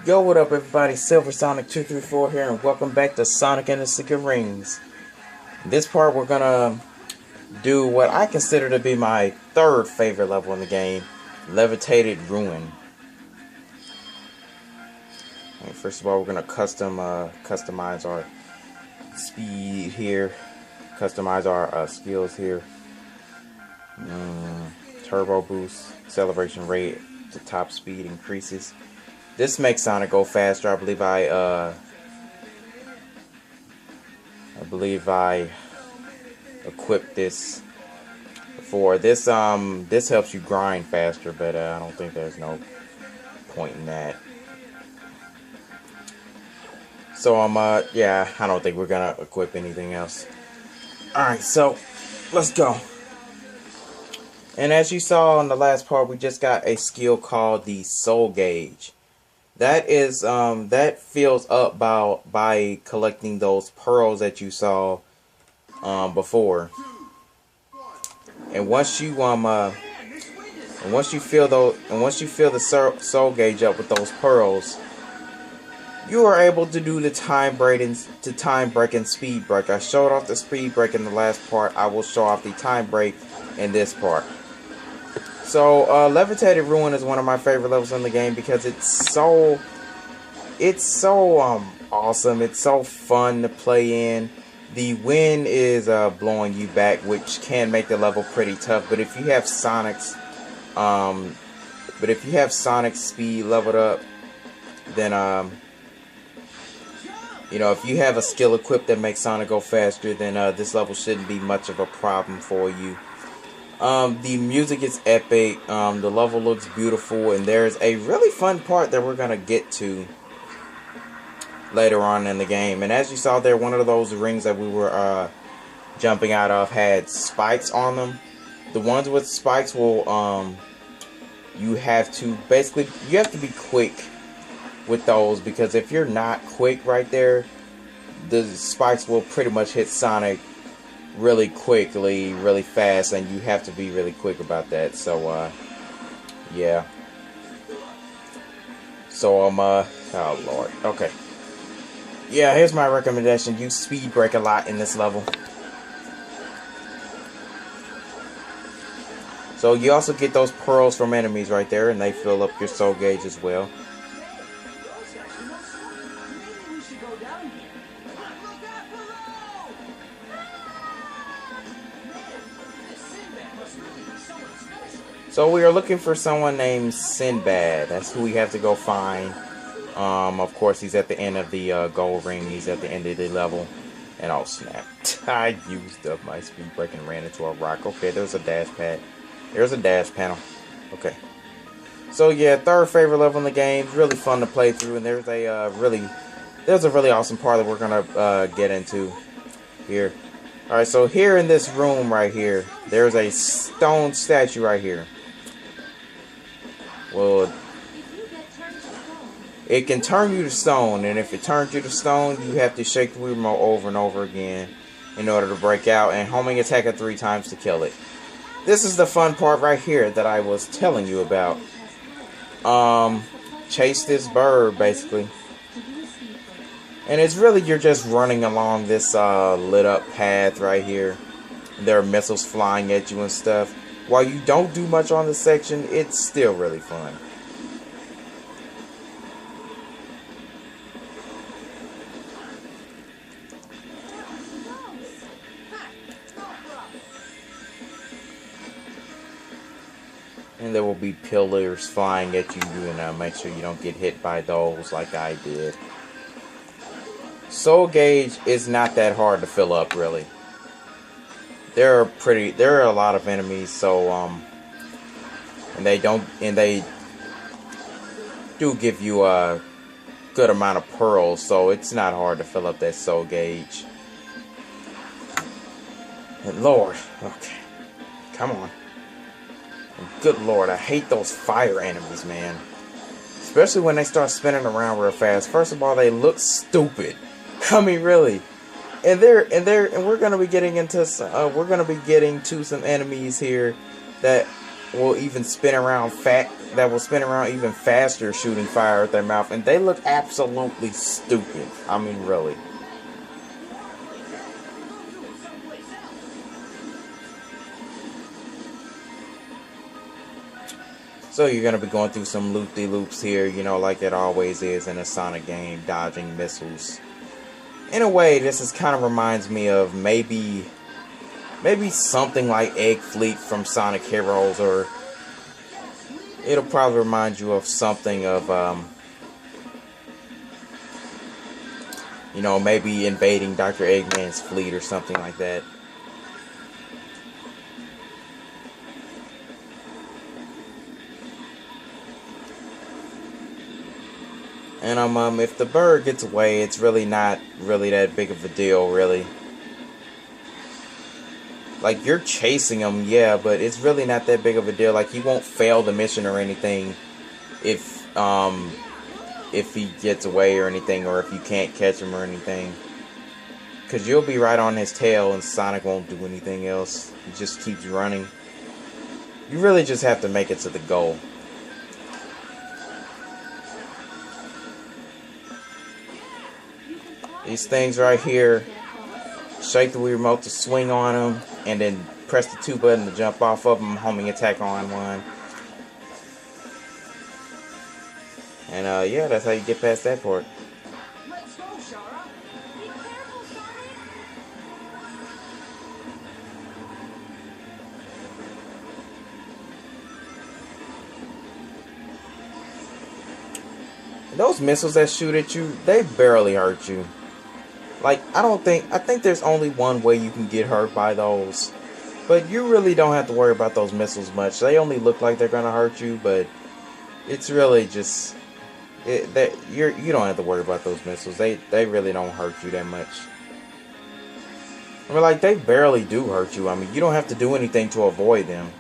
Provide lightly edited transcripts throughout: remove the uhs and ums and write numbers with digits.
Yo, what up everybody, Silver Sonic 234 here, and welcome back to Sonic and the Secret Rings. In this part we're gonna do what I consider to be my third favorite level in the game, Levitated Ruin. And first of all, we're gonna customize our speed here, customize our skills here. Turbo boost, acceleration rate, the top speed increases. This makes Sonic go faster. I believe I equipped this before. This helps you grind faster, but I don't think there's no point in that. So yeah, I don't think we're gonna equip anything else. Alright, so let's go. And as you saw in the last part, we just got a skill called the Soul Gauge. That is that fills up by collecting those pearls that you saw before. And once you fill the soul gauge up with those pearls, you are able to do the time break and speed break. I showed off the speed break in the last part. I will show off the time break in this part. So, Levitated Ruin is one of my favorite levels in the game because it's so awesome. It's so fun to play in. The wind is blowing you back, which can make the level pretty tough. But if you have Sonic's speed leveled up, then you know, if you have a skill equipped that makes Sonic go faster, then this level shouldn't be much of a problem for you. The music is epic, the level looks beautiful, and there's a really fun part that we're going to get to later on in the game. And as you saw there, one of those rings that we were jumping out of had spikes on them. The ones with spikes will, you have to be quick with those, because if you're not quick right there, the spikes will pretty much hit Sonic really quickly, really fast, and you have to be really quick about that. So yeah. So oh lord, okay. Yeah, here's my recommendation: use speed break a lot in this level. So you also get those pearls from enemies right there, and they fill up your soul gauge as well. So we are looking for someone named Sinbad. That's who we have to go find. Of course, he's at the end of the gold ring. He's at the end of the level. And oh snap. I used up my speed break and ran into a rock. Okay, there's a dash pad. There's a dash panel. Okay. So yeah, third favorite level in the game. It's really fun to play through. And there's a really awesome part that we're gonna get into here. Alright, so here in this room right here, there's a stone statue right here. Well, it can turn you to stone, and if it turns you to stone, you have to shake the Wii remote over and over again in order to break out, and homing attack it 3 times to kill it. This is the fun part right here that I was telling you about. Chase this bird, basically. And it's really, you're just running along this lit up path right here. There are missiles flying at you and stuff. While you don't do much on this section, it's still really fun. And there will be pillars flying at you, and make sure you don't get hit by those like I did. Soul Gauge is not that hard to fill up, really. There are a lot of enemies, so and they do give you a good amount of pearls, so it's not hard to fill up that Soul Gauge. And Lord, okay, come on. And good Lord, I hate those fire enemies, man. Especially when they start spinning around real fast. First of all, they look stupid. I mean, really. And we're gonna be getting to some enemies here that will even spin around that will spin around even faster shooting fire at their mouth, and they look absolutely stupid. I mean, really. So you're going to be going through some loop-de-loops here, you know, like it always is in a Sonic game, dodging missiles. In a way, kind of reminds me of maybe something like Egg Fleet from Sonic Heroes, or it'll probably remind you of something of, you know, maybe invading Dr. Eggman's fleet or something like that. And if the bird gets away, it's really not really that big of a deal, really. Like, you're chasing him, yeah, but it's really not that big of a deal. Like, he won't fail the mission or anything if he gets away or anything, or if you can't catch him or anything. Because you'll be right on his tail and Sonic won't do anything else. He just keeps running. You really just have to make it to the goal. These things right here, shake the Wii remote to swing on them, and then press the 2 button to jump off of them, homing attack on one. And yeah, that's how you get past that part. Let's go, Shara. Be careful, Sonic. Those missiles that shoot at you, they barely hurt you. Like, I think there's only one way you can get hurt by those. But you really don't have to worry about those missiles much. They only look like they're gonna hurt you, but it's really just you don't have to worry about those missiles. They really don't hurt you that much. I mean, like, they barely do hurt you. I mean, you don't have to do anything to avoid them.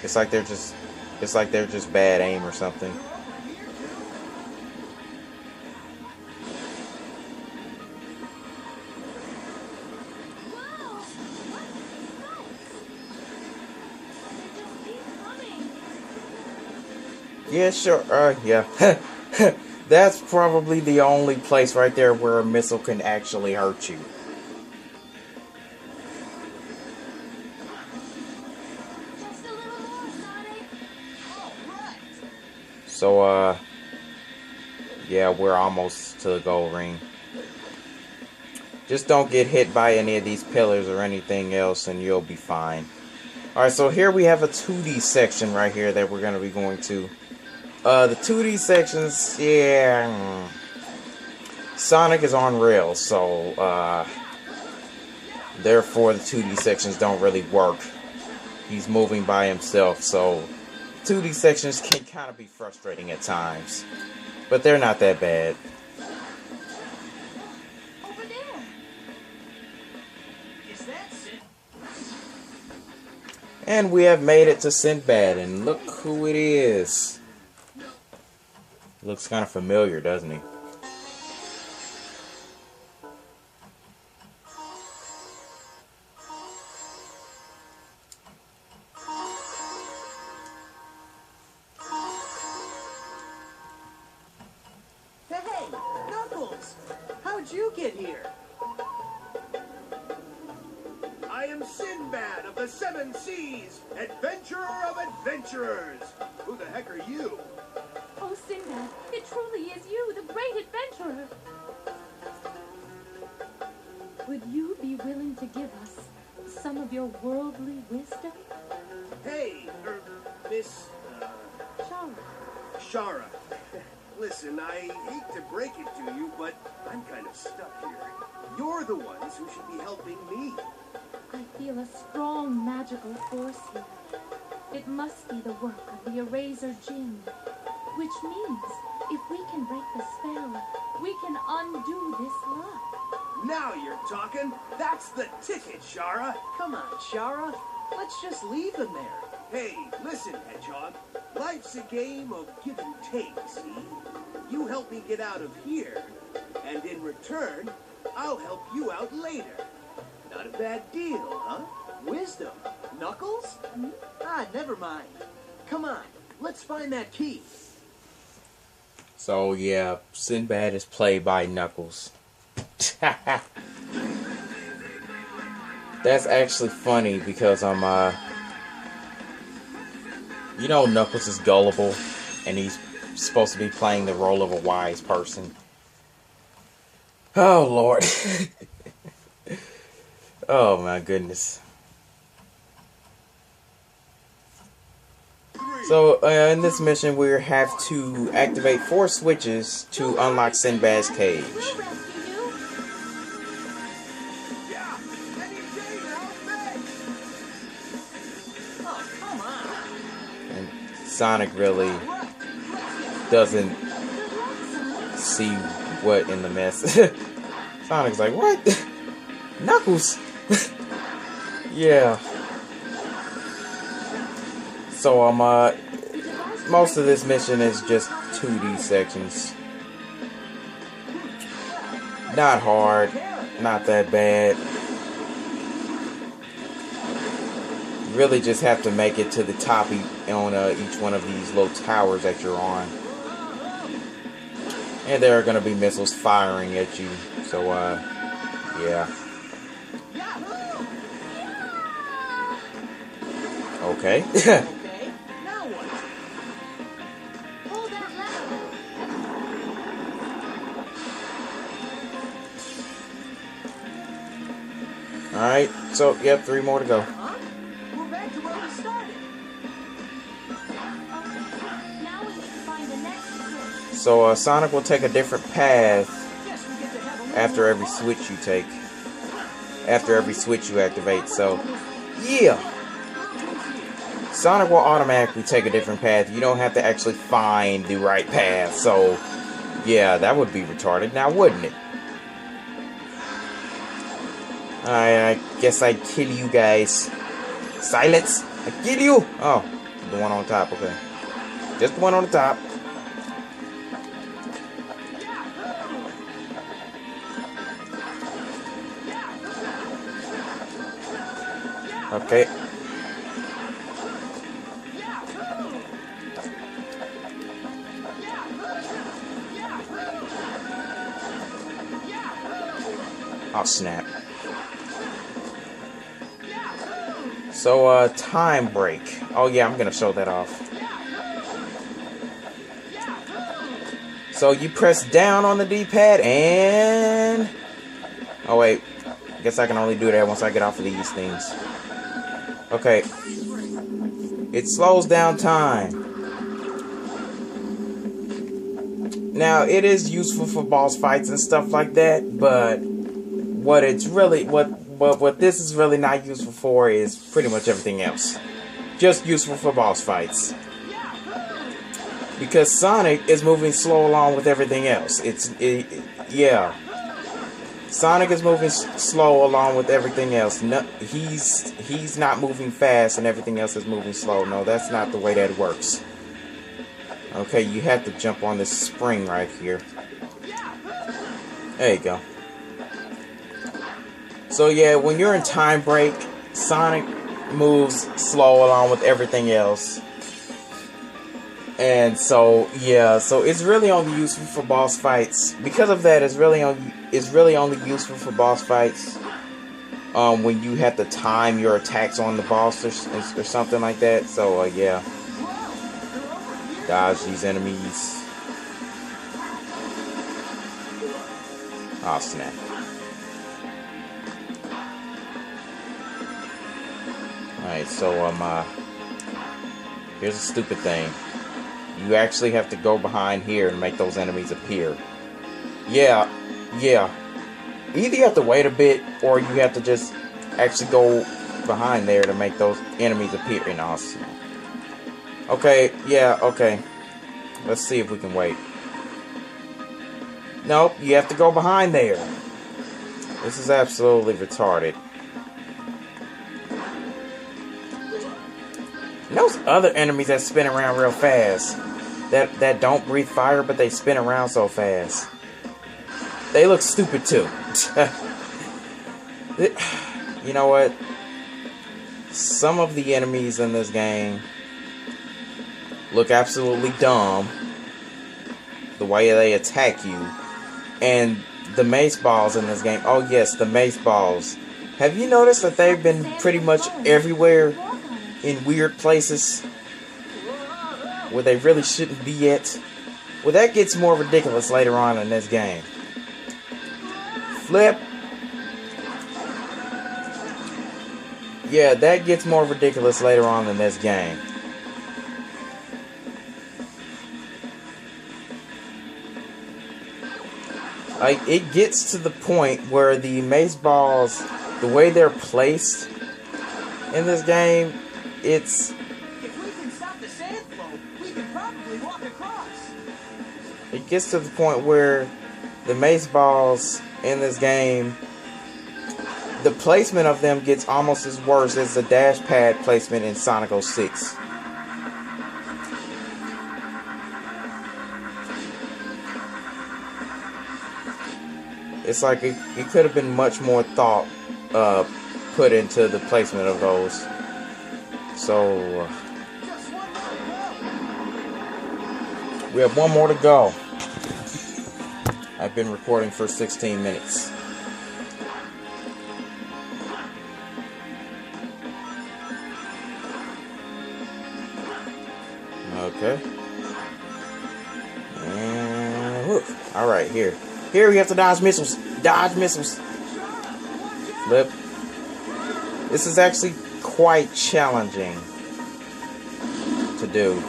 It's like they're just bad aim or something. Yeah, sure. Yeah. That's probably the only place right there where a missile can actually hurt you. Just a little more, Sonic. All right. So, yeah, we're almost to the goal ring. Just don't get hit by any of these pillars or anything else, and you'll be fine. Alright, so here we have a 2D section right here that we're going to be going to. The 2D sections, yeah, Sonic is on rails, so, therefore the 2D sections don't really work. He's moving by himself, so 2D sections can kind of be frustrating at times, but they're not that bad. Over there. Is that Sin? And we have made it to Sinbad, and look who it is. Looks kind of familiar, doesn't he? Hey, Knuckles! How'd you get here? I am Sinbad of the Seven Seas, adventurer of adventurers. Who the heck are you? Oh, Sinbad, it truly is you, the great adventurer. Would you be willing to give us some of your worldly wisdom? Hey, Miss, Shara. Shara. Listen, I hate to break it to you, but I'm kind of stuck here. You're the ones who should be helping me. I feel a strong magical force here. It must be the work of the Eraser Djinn. Which means, if we can break the spell, we can undo this lock. Now you're talking. That's the ticket, Shara. Come on, Shara. Let's just leave them there. Hey, listen, Hedgehog. Life's a game of give and take, see? You help me get out of here, and in return, I'll help you out later. Not a bad deal, huh? Wisdom? Knuckles? Ah, never mind. Come on, let's find that key. So yeah, Sinbad is played by Knuckles. That's actually funny because you know Knuckles is gullible and he's supposed to be playing the role of a wise person. Oh Lord. Oh my goodness. So in this mission we have to activate 4 switches to unlock Sinbad's cage. We'll rescue you. Yeah, I need Jade to help me. Oh, come on. And Sonic really doesn't Good luck, Sonic. see what in the mess. Sonic's like, what? Knuckles? Yeah. So most of this mission is just 2D sections. Not hard, not that bad. You really just have to make it to the top on each one of these little towers that you're on. And there are going to be missiles firing at you. So, yeah. Okay. Okay, now what? Pull that lever. Alright, so, yep, 3 more to go. Huh? We're back to where we started. Now we need to find the next switch. So, Sonic will take a different path Guess we get to have a little after more every fun. switch you take. After every switch you activate, so, yeah. Sonic will automatically take a different path. You don't have to actually find the right path, so, yeah, that would be retarded now, wouldn't it? I guess I'd kill you guys. Silence! I kill you! Oh, the one on top, okay. Just the one on the top. Okay. Oh, snap. So, time break. Oh, yeah, I'm gonna show that off. So, you press down on the D-pad and... Oh, wait. I guess I can only do that once I get off of these things. Okay. It slows down time. Now, it is useful for boss fights and stuff like that, but what it's really... What this is really not useful for is pretty much everything else. Just useful for boss fights. Because Sonic is moving slow along with everything else. Yeah. Sonic is moving slow along with everything else. No, he's not moving fast and everything else is moving slow. No, that's not the way that works. Okay, you have to jump on this spring right here. There you go. So yeah, when you're in time break, Sonic moves slow along with everything else. And so yeah, so it's really only useful for boss fights. Because of that, it's really only useful for boss fights when you have to time your attacks on the boss or something like that. So yeah, dodge these enemies. Oh snap. Alright, so here's a stupid thing. You actually have to go behind here to make those enemies appear. Yeah. Either you have to wait a bit, or you have to just actually go behind there to make those enemies appear in awesome. Okay, yeah, okay. Let's see if we can wait. Nope, you have to go behind there. This is absolutely retarded. And those other enemies that spin around real fast, that don't breathe fire, but they spin around so fast. They look stupid too. You know what? some of the enemies in this game look absolutely dumb. The way they attack you. And the mace balls in this game. Oh yes, the mace balls. Have you noticed that they've been pretty much everywhere in weird places where they really shouldn't be at? Well, that gets more ridiculous later on in this game. Flip. Yeah, that gets more ridiculous later on in this game. Like, it gets to the point where the mace balls, the way they're placed in this game, it's... If we can stop the sand flow, we can probably walk across. It gets to the point where the mace balls in this game, the placement of them gets almost as worse as the dash pad placement in Sonic 06. It's like it could have been much more thought put into the placement of those. So we have one more to go. I've been recording for 16 minutes. Okay. And whoop. All right, here. Here we have to dodge missiles. Dodge missiles. Flip. This is actually quite challenging to do.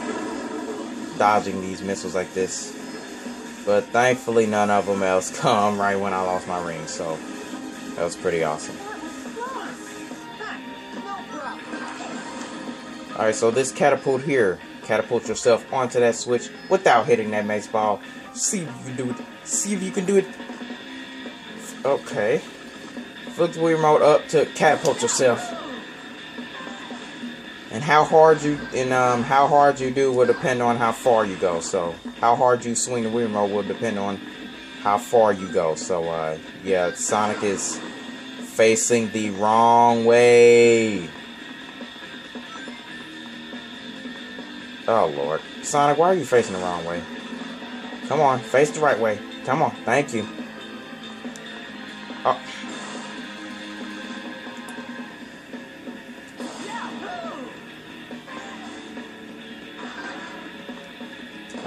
Dodging these missiles like this. But thankfully none of them else come right when I lost my ring. So that was pretty awesome. Alright, so this catapult here. Catapult yourself onto that switch without hitting that mace ball. See if you can do it. See if you can do it. Okay. Flip the Wii remote up to catapult yourself. And how hard you do will depend on how far you go. So how hard you swing the Wii remote will depend on how far you go. So yeah, Sonic is facing the wrong way. Oh Lord. Sonic, why are you facing the wrong way? Come on, face the right way. Come on, thank you. Oh.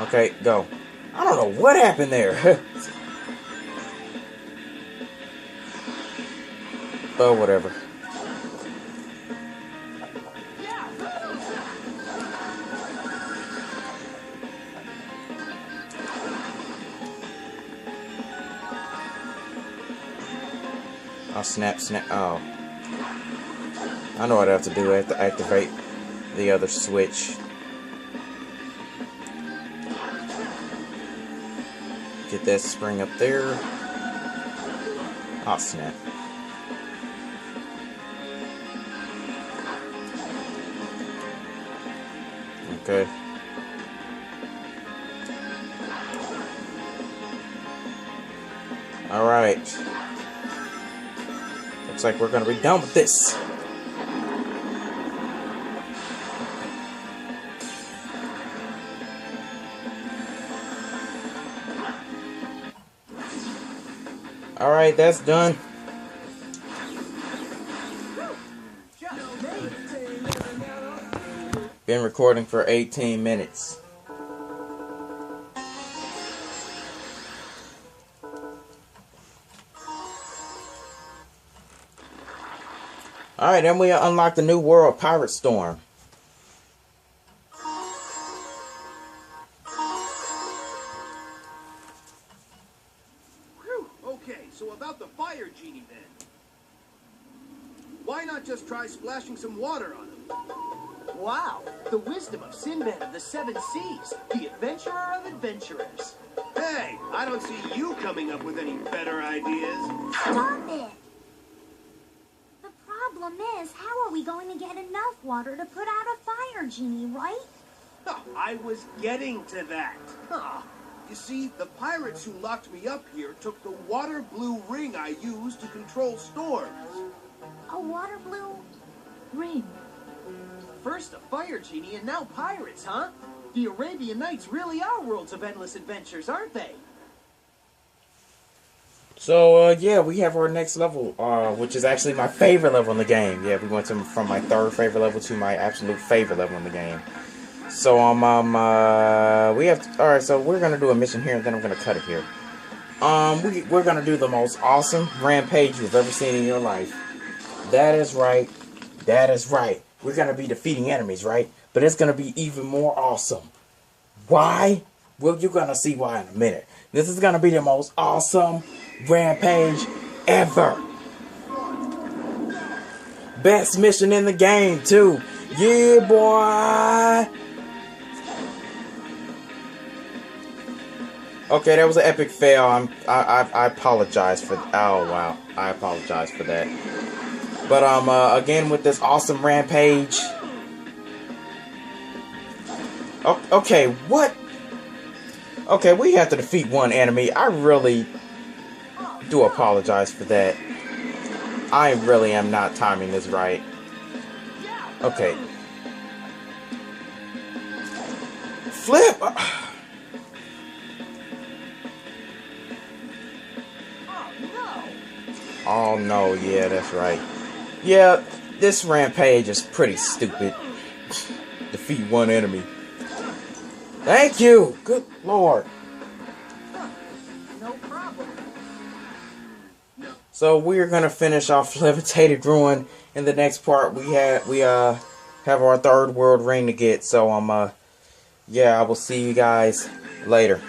Okay, go. I don't know what happened there. Oh, whatever. Oh, snap, snap. Oh. I know what I have to do. I have to activate the other switch. Get that spring up there. Oh, snap. Okay. Alright. Looks like we're gonna be done with this. Alright, that's done. Been recording for 18 minutes. Alright, then we unlock the new world, Pirate Storm. Whew. Okay, so about the fire genie then. Why not just try splashing some water on him? Wow, the wisdom of Sinbad of the Seven Seas, the adventurer of adventurers. Hey, I don't see you coming up with any better ideas. Stop it! The problem is, how are we going to get enough water to put out a fire genie, right? Oh, I was getting to that. You see, the pirates who locked me up here took the water blue ring I use to control storms. A water blue? Ring. First a fire genie and now pirates, huh? The Arabian Nights really are worlds of endless adventures, aren't they? So, yeah, we have our next level, which is actually my favorite level in the game. Yeah, we went from my third favorite level to my absolute favorite level in the game. So, we have to, alright, so we're gonna do a mission here, and then I'm gonna cut it here. We're gonna do the most awesome rampage you've ever seen in your life. That is right. That is right. We're gonna be defeating enemies, right? But it's gonna be even more awesome. Why? Well, you're gonna see why in a minute. This is gonna be the most awesome rampage ever. Best mission in the game, too. Yeah, boy. Okay, that was an epic fail. I apologize for. Oh wow, I apologize for that. But again with this awesome rampage. Oh, okay, what? Okay, we have to defeat one enemy. I really do apologize for that. I really am not timing this right. Okay. Flip! Oh no, yeah, that's right. Yeah, this rampage is pretty stupid. Defeat one enemy. Thank you! Good lord. No problem. So we're gonna finish off Levitated Ruin. In the next part we have our third world ring to get. So yeah, I will see you guys later.